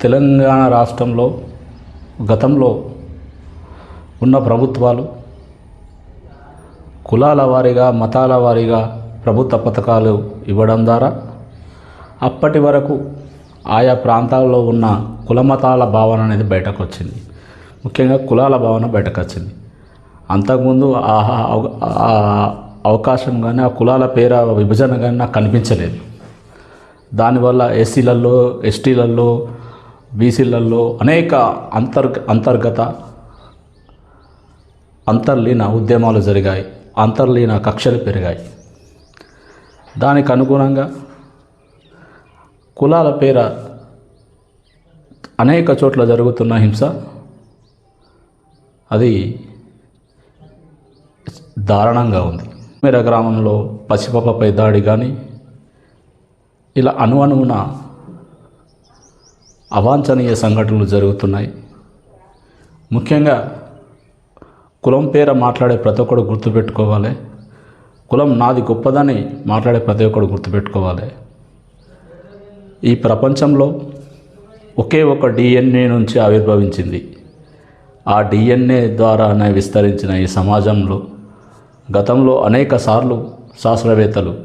తెలంగాణ రాష్ట్రంలో గతంలో ఉన్న ప్రభుత్వాలు కులాల వారీగా మతాల వారీగా ప్రభుత్వ పథకాలు ఇవ్వడం ద్వారా అప్పటి వరకు ఆయా ప్రాంతాల్లో ఉన్న కులమతాల భావన అనేది బయటకు వచ్చింది. ముఖ్యంగా కులాల భావన బయటకు వచ్చింది. అంతకుముందు అవకాశం కానీ ఆ కులాల పేర విభజన కానీ నాకు కనిపించలేదు. దానివల్ల ఎస్సీలలో, ఎస్టీలలో, బీసీలలో అనేక అంతర్గత అంతర్లీన ఉద్యమాలు జరిగాయి. అంతర్లీన కక్షలు పెరిగాయి. దానికి అనుగుణంగా కులాల పేర అనేక చోట్ల జరుగుతున్న హింస అది దారుణంగా ఉంది. మేర గ్రామంలో పసిపాపపై దాడి కానీ ఇలా అణువణువున అవాంఛనీయ సంఘటనలు జరుగుతున్నాయి. ముఖ్యంగా కులం పేర మాట్లాడే ప్రతి ఒక్కడు గుర్తుపెట్టుకోవాలి. కులం నాది గొప్పదని మాట్లాడే ప్రతి ఒక్కడు గుర్తుపెట్టుకోవాలి. ఈ ప్రపంచంలో ఒకే ఒక DNA నుంచి ఆవిర్భవించింది. ఆ DNA ద్వారానే విస్తరించిన ఈ సమాజంలో గతంలో అనేక సార్లు శాస్త్రవేత్తలు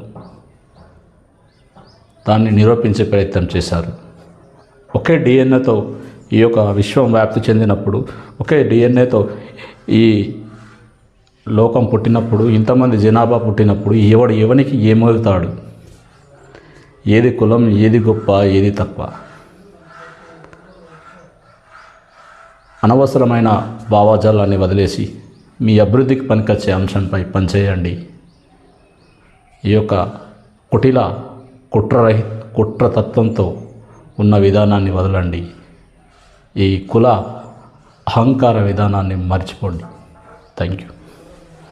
దాన్ని నిరూపించే ప్రయత్నం చేశారు. ఒకే DNAతో ఈ యొక్క విశ్వం వ్యాప్తి చెందినప్పుడు, ఒకే DNAతో ఈ లోకం పుట్టినప్పుడు, ఇంతమంది జనాభా పుట్టినప్పుడు ఎవనికి ఏమవుతాడు? ఏది కులం, ఏది గొప్ప, ఏది తక్కువ? అనవసరమైన భావజాలాన్ని వదిలేసి మీ అభివృద్ధికి పనికొచ్చే అంశంపై పనిచేయండి. ఈ యొక్క కుట్రతత్వంతో ఉన్న విధానాన్ని వదలండి. ఈ కుల అహంకార విధానాన్ని మర్చిపోండి. Thank you.